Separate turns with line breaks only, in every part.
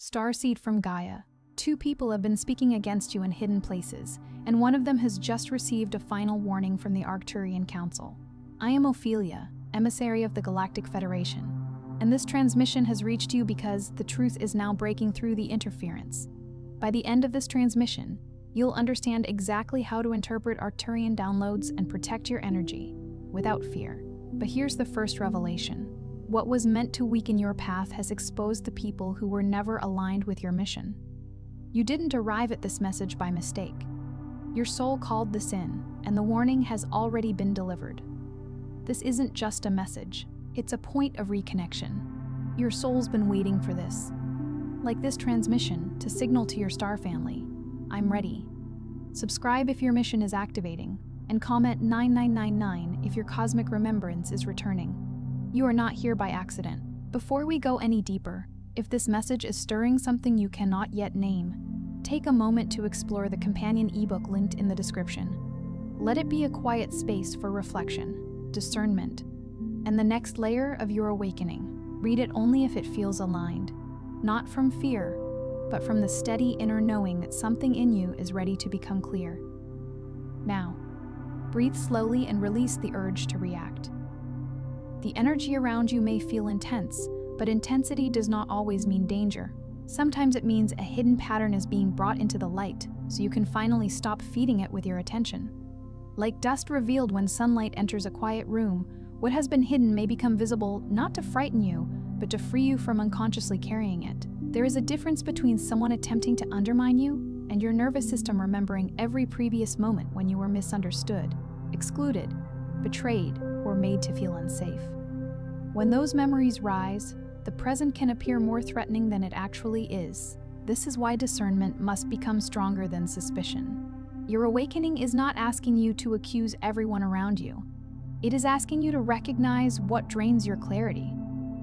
Starseed from Gaia. Two people have been speaking against you in hidden places, and one of them has just received a final warning from the Arcturian Council. I am Ophelia, emissary of the Galactic Federation, and this transmission has reached you because the truth is now breaking through the interference. By the end of this transmission, you'll understand exactly how to interpret Arcturian downloads and protect your energy without fear. But here's the first revelation. What was meant to weaken your path has exposed the people who were never aligned with your mission. You didn't arrive at this message by mistake. Your soul called this in, and the warning has already been delivered. This isn't just a message, it's a point of reconnection. Your soul's been waiting for this. Like this transmission, to signal to your star family, I'm ready. Subscribe if your mission is activating, and comment 9999 if your cosmic remembrance is returning. You are not here by accident. Before we go any deeper, if this message is stirring something you cannot yet name, take a moment to explore the companion ebook linked in the description. Let it be a quiet space for reflection, discernment, and the next layer of your awakening. Read it only if it feels aligned, not from fear, but from the steady inner knowing that something in you is ready to become clear. Now, breathe slowly and release the urge to react. The energy around you may feel intense, but intensity does not always mean danger. Sometimes it means a hidden pattern is being brought into the light, so you can finally stop feeding it with your attention. Like dust revealed when sunlight enters a quiet room, what has been hidden may become visible not to frighten you, but to free you from unconsciously carrying it. There is a difference between someone attempting to undermine you and your nervous system remembering every previous moment when you were misunderstood, excluded, betrayed, or made to feel unsafe. When those memories rise, the present can appear more threatening than it actually is. This is why discernment must become stronger than suspicion. Your awakening is not asking you to accuse everyone around you. It is asking you to recognize what drains your clarity,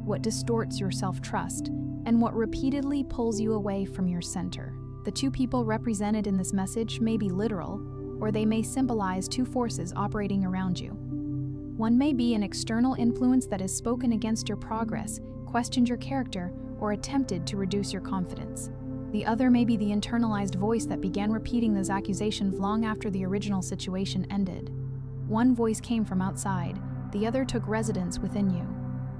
what distorts your self-trust, and what repeatedly pulls you away from your center. The two people represented in this message may be literal, or they may symbolize two forces operating around you. One may be an external influence that has spoken against your progress, questioned your character, or attempted to reduce your confidence. The other may be the internalized voice that began repeating those accusations long after the original situation ended. One voice came from outside, the other took residence within you.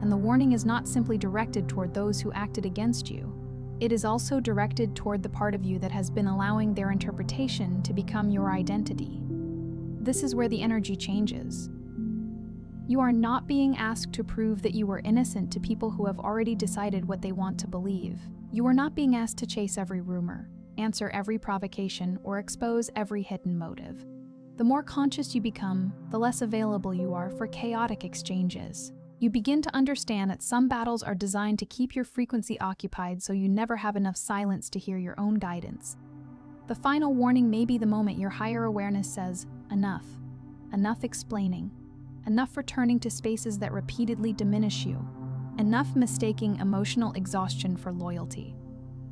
And the warning is not simply directed toward those who acted against you. It is also directed toward the part of you that has been allowing their interpretation to become your identity. This is where the energy changes. You are not being asked to prove that you are innocent to people who have already decided what they want to believe. You are not being asked to chase every rumor, answer every provocation, or expose every hidden motive. The more conscious you become, the less available you are for chaotic exchanges. You begin to understand that some battles are designed to keep your frequency occupied so you never have enough silence to hear your own guidance. The final warning may be the moment your higher awareness says, enough. Enough explaining. Enough returning to spaces that repeatedly diminish you. Enough mistaking emotional exhaustion for loyalty.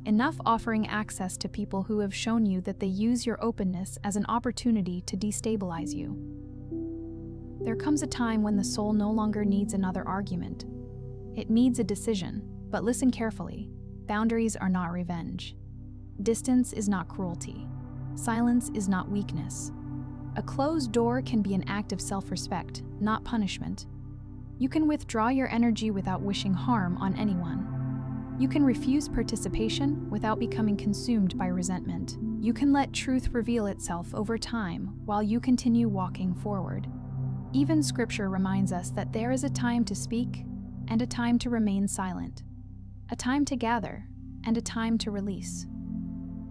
Enough offering access to people who have shown you that they use your openness as an opportunity to destabilize you. There comes a time when the soul no longer needs another argument. It needs a decision, but listen carefully. Boundaries are not revenge. Distance is not cruelty. Silence is not weakness. A closed door can be an act of self-respect, not punishment. You can withdraw your energy without wishing harm on anyone. You can refuse participation without becoming consumed by resentment. You can let truth reveal itself over time while you continue walking forward. Even Scripture reminds us that there is a time to speak and a time to remain silent, a time to gather and a time to release.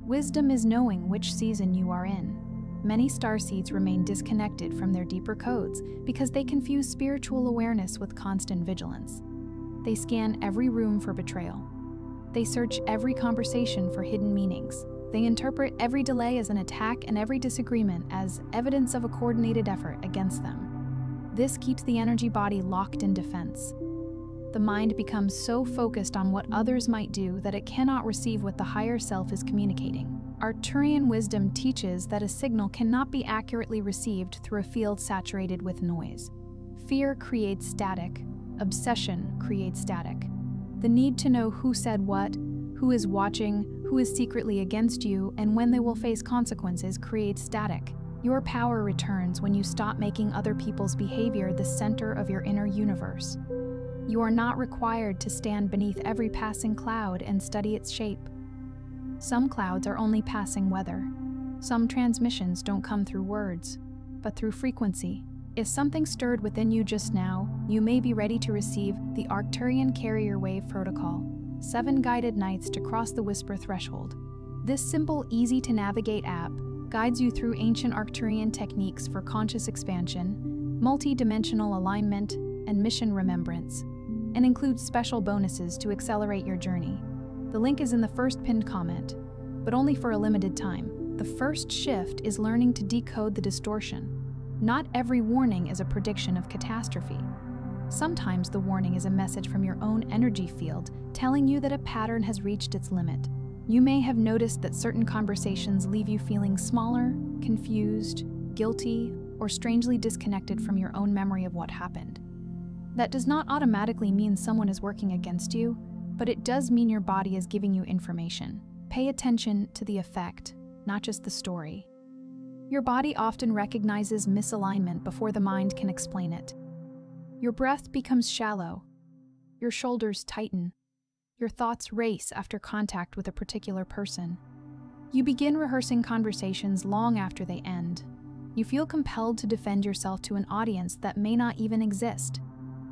Wisdom is knowing which season you are in. Many starseeds remain disconnected from their deeper codes because they confuse spiritual awareness with constant vigilance. They scan every room for betrayal. They search every conversation for hidden meanings. They interpret every delay as an attack and every disagreement as evidence of a coordinated effort against them. This keeps the energy body locked in defense. The mind becomes so focused on what others might do that it cannot receive what the higher self is communicating. Arcturian wisdom teaches that a signal cannot be accurately received through a field saturated with noise. Fear creates static. Obsession creates static. The need to know who said what, Who is watching, who is secretly against you, and when they will face consequences creates static. Your power returns when you stop making other people's behavior the center of your inner universe. You are not required to stand beneath every passing cloud and study its shape. Some clouds are only passing weather. Some transmissions don't come through words, but through frequency. If something stirred within you just now, you may be ready to receive the Arcturian Carrier Wave Protocol, 7 guided nights to cross the whisper threshold. This simple, easy-to-navigate app guides you through ancient Arcturian techniques for conscious expansion, multidimensional alignment, and mission remembrance, and includes special bonuses to accelerate your journey. The link is in the first pinned comment, but only for a limited time. The first shift is learning to decode the distortion. Not every warning is a prediction of catastrophe. Sometimes the warning is a message from your own energy field telling you that a pattern has reached its limit. You may have noticed that certain conversations leave you feeling smaller, confused, guilty, or strangely disconnected from your own memory of what happened. That does not automatically mean someone is working against you, but it does mean your body is giving you information. Pay attention to the effect, not just the story. Your body often recognizes misalignment before the mind can explain it. Your breath becomes shallow. Your shoulders tighten. Your thoughts race after contact with a particular person. You begin rehearsing conversations long after they end. You feel compelled to defend yourself to an audience that may not even exist.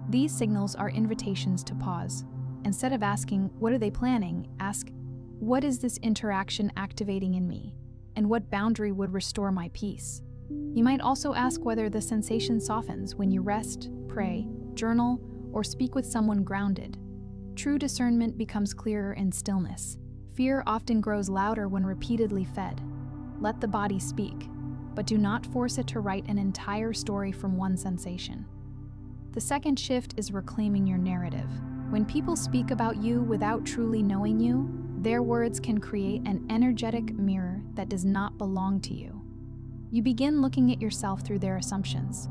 These signals are invitations to pause. Instead of asking, "What are they planning?" ask, "What is this interaction activating in me? And what boundary would restore my peace?" You might also ask whether the sensation softens when you rest, pray, journal, or speak with someone grounded. True discernment becomes clearer in stillness. Fear often grows louder when repeatedly fed. Let the body speak, but do not force it to write an entire story from one sensation. The second shift is reclaiming your narrative. When people speak about you without truly knowing you, their words can create an energetic mirror that does not belong to you. You begin looking at yourself through their assumptions.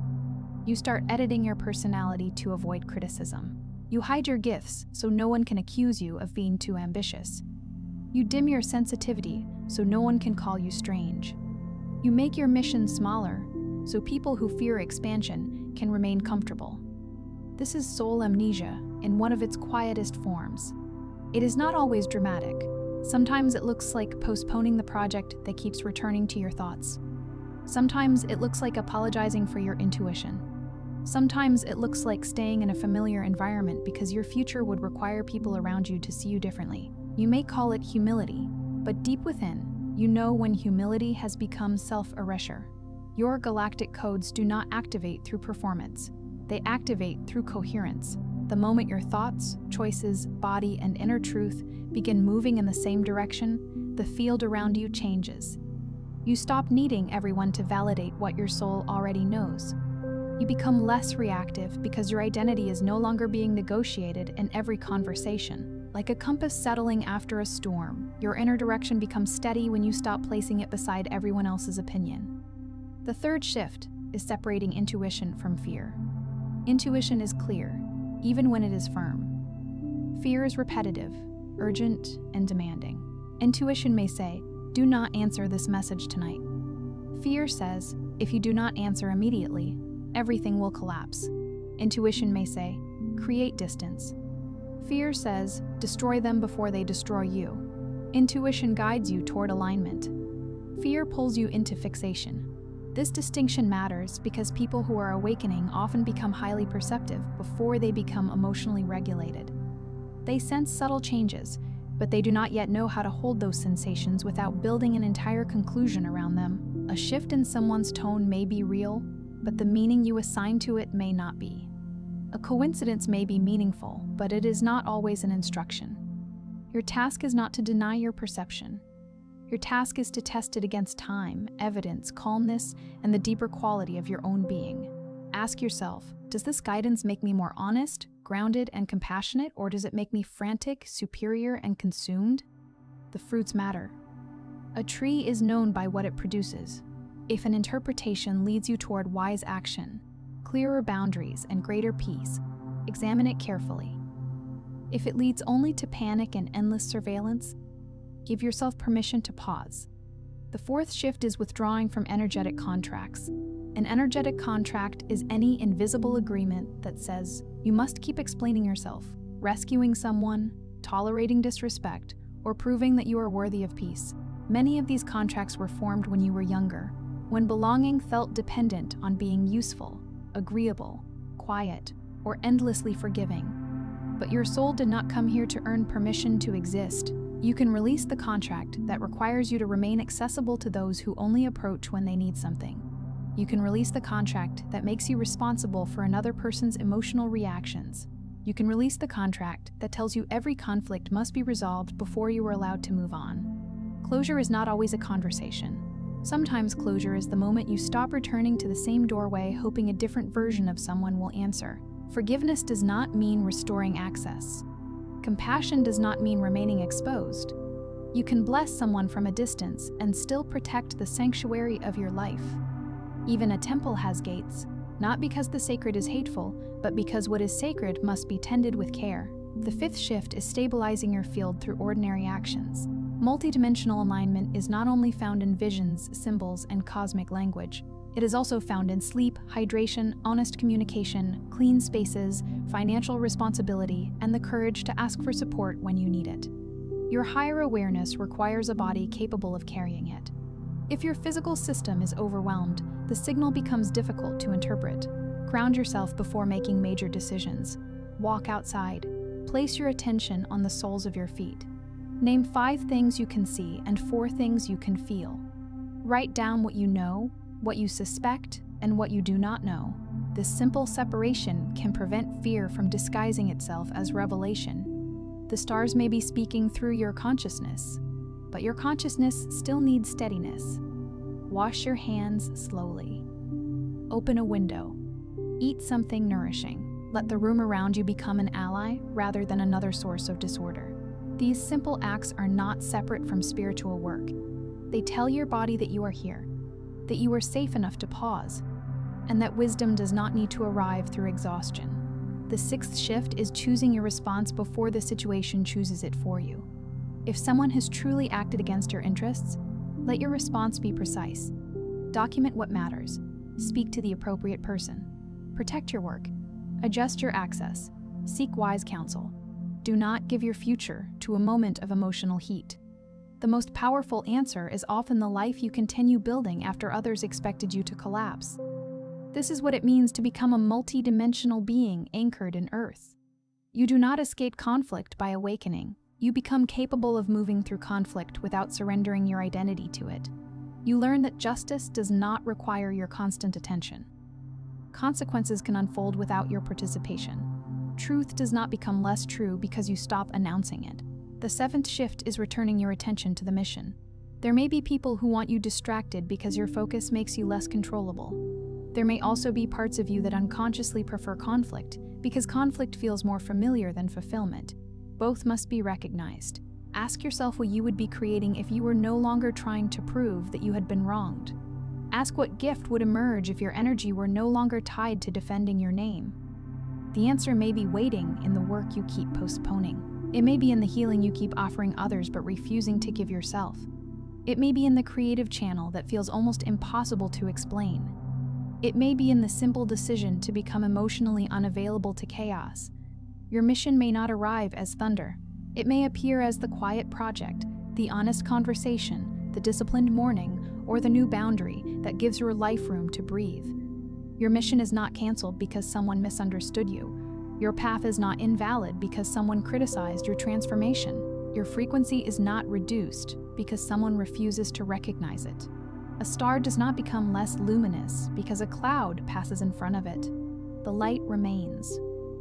You start editing your personality to avoid criticism. You hide your gifts so no one can accuse you of being too ambitious. You dim your sensitivity so no one can call you strange. You make your mission smaller so people who fear expansion can remain comfortable. This is soul amnesia in one of its quietest forms. It is not always dramatic. Sometimes it looks like postponing the project that keeps returning to your thoughts. Sometimes it looks like apologizing for your intuition. Sometimes it looks like staying in a familiar environment because your future would require people around you to see you differently. You may call it humility, but deep within, you know when humility has become self-erasure. Your galactic codes do not activate through performance. They activate through coherence. The moment your thoughts, choices, body, and inner truth begin moving in the same direction, the field around you changes. You stop needing everyone to validate what your soul already knows. You become less reactive because your identity is no longer being negotiated in every conversation. Like a compass settling after a storm, your inner direction becomes steady when you stop placing it beside everyone else's opinion. The third shift is separating intuition from fear. Intuition is clear, even when it is firm. Fear is repetitive, urgent, and demanding. Intuition may say, "Do not answer this message tonight." Fear says, "If you do not answer immediately, everything will collapse." Intuition may say, "Create distance." Fear says, "Destroy them before they destroy you." Intuition guides you toward alignment. Fear pulls you into fixation. This distinction matters because people who are awakening often become highly perceptive before they become emotionally regulated. They sense subtle changes, but they do not yet know how to hold those sensations without building an entire conclusion around them. A shift in someone's tone may be real, but the meaning you assign to it may not be. A coincidence may be meaningful, but it is not always an instruction. Your task is not to deny your perception. Your task is to test it against time, evidence, calmness, and the deeper quality of your own being. Ask yourself, does this guidance make me more honest, grounded, and compassionate, or does it make me frantic, superior, and consumed? The fruits matter. A tree is known by what it produces. If an interpretation leads you toward wise action, clearer boundaries, and greater peace, examine it carefully. If it leads only to panic and endless surveillance, give yourself permission to pause. The fourth shift is withdrawing from energetic contracts. An energetic contract is any invisible agreement that says you must keep explaining yourself, rescuing someone, tolerating disrespect, or proving that you are worthy of peace. Many of these contracts were formed when you were younger, when belonging felt dependent on being useful, agreeable, quiet, or endlessly forgiving. But your soul did not come here to earn permission to exist. You can release the contract that requires you to remain accessible to those who only approach when they need something. You can release the contract that makes you responsible for another person's emotional reactions. You can release the contract that tells you every conflict must be resolved before you are allowed to move on. Closure is not always a conversation. Sometimes closure is the moment you stop returning to the same doorway hoping a different version of someone will answer. Forgiveness does not mean restoring access. Compassion does not mean remaining exposed. You can bless someone from a distance and still protect the sanctuary of your life. Even a temple has gates, not because the sacred is hateful, but because what is sacred must be tended with care. The fifth shift is stabilizing your field through ordinary actions. Multidimensional alignment is not only found in visions, symbols, and cosmic language. It is also found in sleep, hydration, honest communication, clean spaces, financial responsibility, and the courage to ask for support when you need it. Your higher awareness requires a body capable of carrying it. If your physical system is overwhelmed, the signal becomes difficult to interpret. Ground yourself before making major decisions. Walk outside. Place your attention on the soles of your feet. Name 5 things you can see and 4 things you can feel. Write down what you know, what you suspect, and what you do not know. This simple separation can prevent fear from disguising itself as revelation. The stars may be speaking through your consciousness, but your consciousness still needs steadiness. Wash your hands slowly. Open a window. Eat something nourishing. Let the room around you become an ally rather than another source of disorder. These simple acts are not separate from spiritual work. They tell your body that you are here, that you are safe enough to pause, and that wisdom does not need to arrive through exhaustion. The 6th shift is choosing your response before the situation chooses it for you. If someone has truly acted against your interests, let your response be precise. Document what matters. Speak to the appropriate person. Protect your work. Adjust your access. Seek wise counsel. Do not give your future to a moment of emotional heat. The most powerful answer is often the life you continue building after others expected you to collapse. This is what it means to become a multidimensional being anchored in Earth. You do not escape conflict by awakening. You become capable of moving through conflict without surrendering your identity to it. You learn that justice does not require your constant attention. Consequences can unfold without your participation. Truth does not become less true because you stop announcing it. The 7th shift is returning your attention to the mission. There may be people who want you distracted because your focus makes you less controllable. There may also be parts of you that unconsciously prefer conflict because conflict feels more familiar than fulfillment. Both must be recognized. Ask yourself what you would be creating if you were no longer trying to prove that you had been wronged. Ask what gift would emerge if your energy were no longer tied to defending your name. The answer may be waiting in the work you keep postponing. It may be in the healing you keep offering others but refusing to give yourself. It may be in the creative channel that feels almost impossible to explain. It may be in the simple decision to become emotionally unavailable to chaos. Your mission may not arrive as thunder. It may appear as the quiet project, the honest conversation, the disciplined morning, or the new boundary that gives your life room to breathe. Your mission is not canceled because someone misunderstood you. Your path is not invalid because someone criticized your transformation. Your frequency is not reduced because someone refuses to recognize it. A star does not become less luminous because a cloud passes in front of it. The light remains.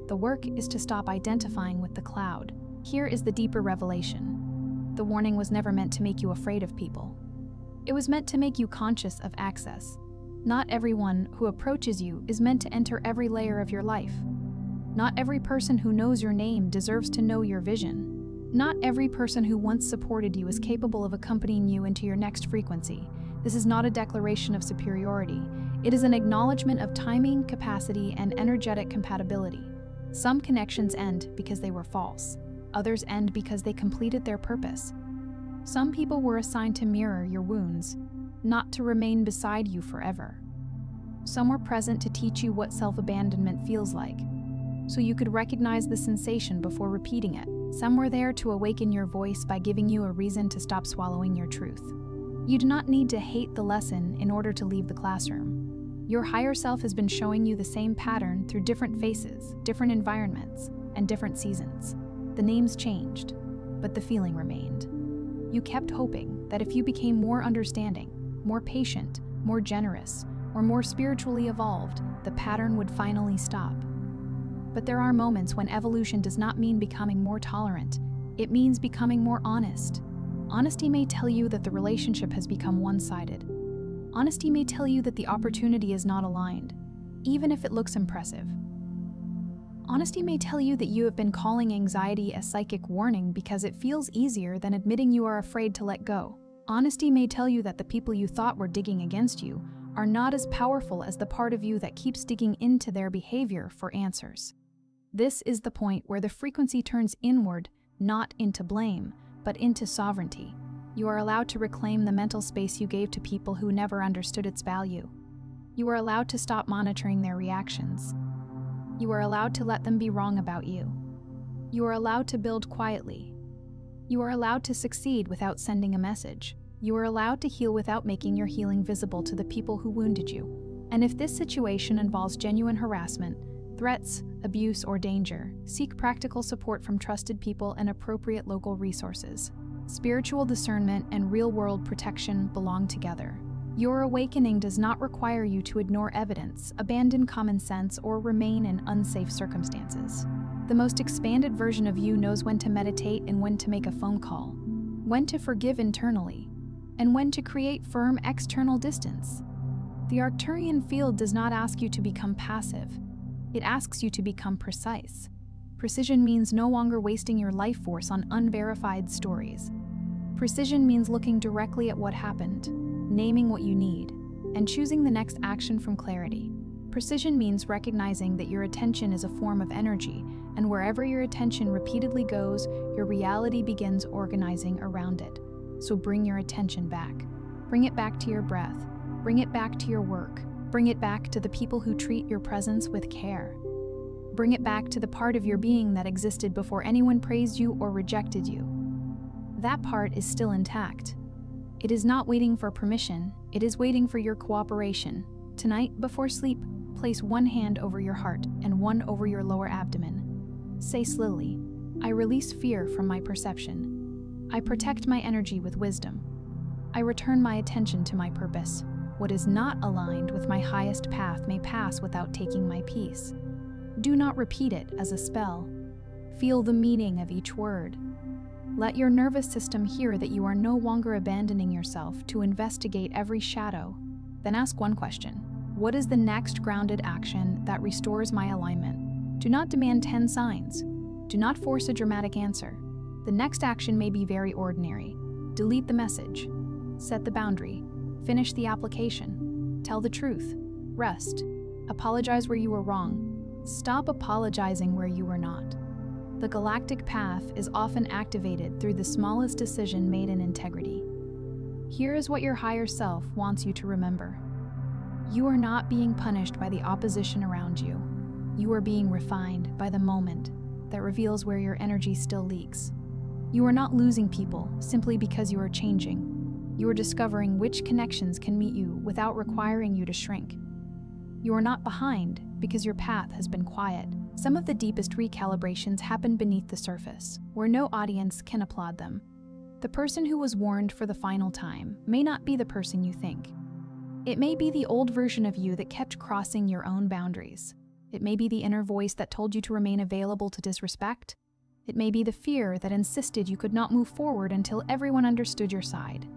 The work is to stop identifying with the cloud. Here is the deeper revelation. The warning was never meant to make you afraid of people. It was meant to make you conscious of access. Not everyone who approaches you is meant to enter every layer of your life. Not every person who knows your name deserves to know your vision. Not every person who once supported you is capable of accompanying you into your next frequency. This is not a declaration of superiority. It is an acknowledgement of timing, capacity, and energetic compatibility. Some connections end because they were false. Others end because they completed their purpose. Some people were assigned to mirror your wounds, not to remain beside you forever. Some were present to teach you what self-abandonment feels like, so you could recognize the sensation before repeating it. Some were there to awaken your voice by giving you a reason to stop swallowing your truth. You do not need to hate the lesson in order to leave the classroom. Your higher self has been showing you the same pattern through different faces, different environments, and different seasons. The names changed, but the feeling remained. You kept hoping that if you became more understanding, more patient, more generous, or more spiritually evolved, the pattern would finally stop. But there are moments when evolution does not mean becoming more tolerant. It means becoming more honest. Honesty may tell you that the relationship has become one-sided. Honesty may tell you that the opportunity is not aligned, even if it looks impressive. Honesty may tell you that you have been calling anxiety a psychic warning because it feels easier than admitting you are afraid to let go. Honesty may tell you that the people you thought were digging against you are not as powerful as the part of you that keeps digging into their behavior for answers. This is the point where the frequency turns inward, not into blame, but into sovereignty. You are allowed to reclaim the mental space you gave to people who never understood its value. You are allowed to stop monitoring their reactions. You are allowed to let them be wrong about you. You are allowed to build quietly. You are allowed to succeed without sending a message. You are allowed to heal without making your healing visible to the people who wounded you. And if this situation involves genuine harassment, threats, abuse, or danger, seek practical support from trusted people and appropriate local resources. Spiritual discernment and real-world protection belong together. Your awakening does not require you to ignore evidence, abandon common sense, or remain in unsafe circumstances. The most expanded version of you knows when to meditate and when to make a phone call, when to forgive internally, and when to create firm external distance. The Arcturian field does not ask you to become passive. It asks you to become precise. Precision means no longer wasting your life force on unverified stories. Precision means looking directly at what happened, naming what you need, and choosing the next action from clarity. Precision means recognizing that your attention is a form of energy, and wherever your attention repeatedly goes, your reality begins organizing around it. So bring your attention back. Bring it back to your breath. Bring it back to your work. Bring it back to the people who treat your presence with care. Bring it back to the part of your being that existed before anyone praised you or rejected you. That part is still intact. It is not waiting for permission, it is waiting for your cooperation. Tonight, before sleep, place one hand over your heart and one over your lower abdomen. Say slowly, I release fear from my perception. I protect my energy with wisdom. I return my attention to my purpose. What is not aligned with my highest path may pass without taking my peace. Do not repeat it as a spell. Feel the meaning of each word. Let your nervous system hear that you are no longer abandoning yourself to investigate every shadow. Then ask one question. What is the next grounded action that restores my alignment? Do not demand 10 signs. Do not force a dramatic answer. The next action may be very ordinary. Delete the message. Set the boundary. Finish the application. Tell the truth. Rest. Apologize where you were wrong. Stop apologizing where you were not. The galactic path is often activated through the smallest decision made in integrity. Here is what your higher self wants you to remember. You are not being punished by the opposition around you. You are being refined by the moment that reveals where your energy still leaks. You are not losing people simply because you are changing. You are discovering which connections can meet you without requiring you to shrink. You are not behind because your path has been quiet. Some of the deepest recalibrations happen beneath the surface, where no audience can applaud them. The person who was warned for the final time may not be the person you think. It may be the old version of you that kept crossing your own boundaries. It may be the inner voice that told you to remain available to disrespect. It may be the fear that insisted you could not move forward until everyone understood your side.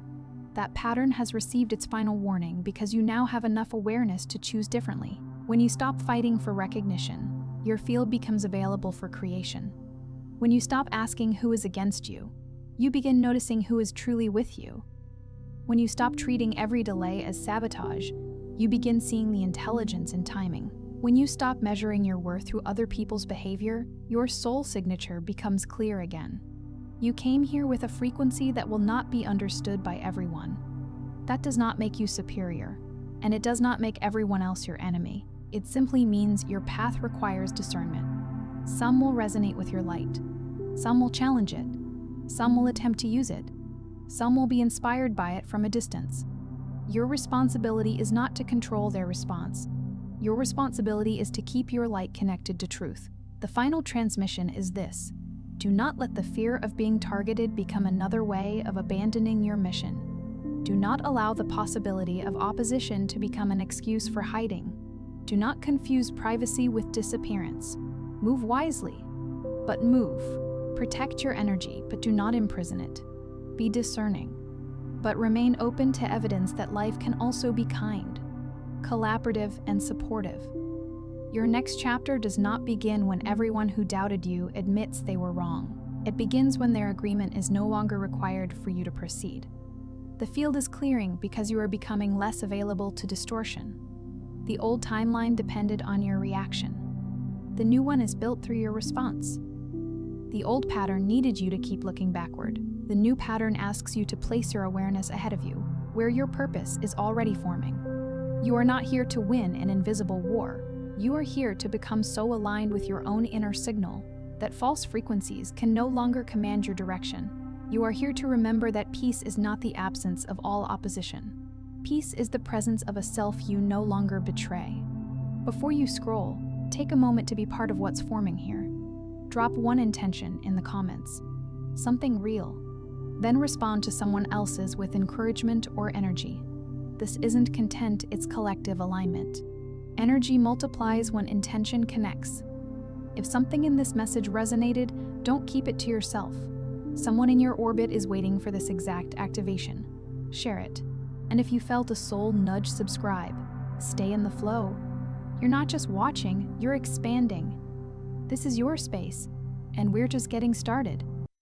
That pattern has received its final warning because you now have enough awareness to choose differently. When you stop fighting for recognition, your field becomes available for creation. When you stop asking who is against you, you begin noticing who is truly with you. When you stop treating every delay as sabotage, you begin seeing the intelligence in timing. When you stop measuring your worth through other people's behavior, your soul signature becomes clear again. You came here with a frequency that will not be understood by everyone. That does not make you superior, and it does not make everyone else your enemy. It simply means your path requires discernment. Some will resonate with your light. Some will challenge it. Some will attempt to use it. Some will be inspired by it from a distance. Your responsibility is not to control their response. Your responsibility is to keep your light connected to truth. The final transmission is this: do not let the fear of being targeted become another way of abandoning your mission. Do not allow the possibility of opposition to become an excuse for hiding. Do not confuse privacy with disappearance. Move wisely, but move. Protect your energy, but do not imprison it. Be discerning, but remain open to evidence that life can also be kind, collaborative, and supportive. Your next chapter does not begin when everyone who doubted you admits they were wrong. It begins when their agreement is no longer required for you to proceed. The field is clearing because you are becoming less available to distortion. The old timeline depended on your reaction. The new one is built through your response. The old pattern needed you to keep looking backward. The new pattern asks you to place your awareness ahead of you, where your purpose is already forming. You are not here to win an invisible war. You are here to become so aligned with your own inner signal that false frequencies can no longer command your direction. You are here to remember that peace is not the absence of all opposition. Peace is the presence of a self you no longer betray. Before you scroll, take a moment to be part of what's forming here. Drop one intention in the comments, something real. Then respond to someone else's with encouragement or energy. This isn't content, it's collective alignment. Energy multiplies when intention connects. If something in this message resonated, don't keep it to yourself. Someone in your orbit is waiting for this exact activation. Share it. And if you felt a soul nudge, subscribe. Stay in the flow. You're not just watching, you're expanding. This is your space, and we're just getting started.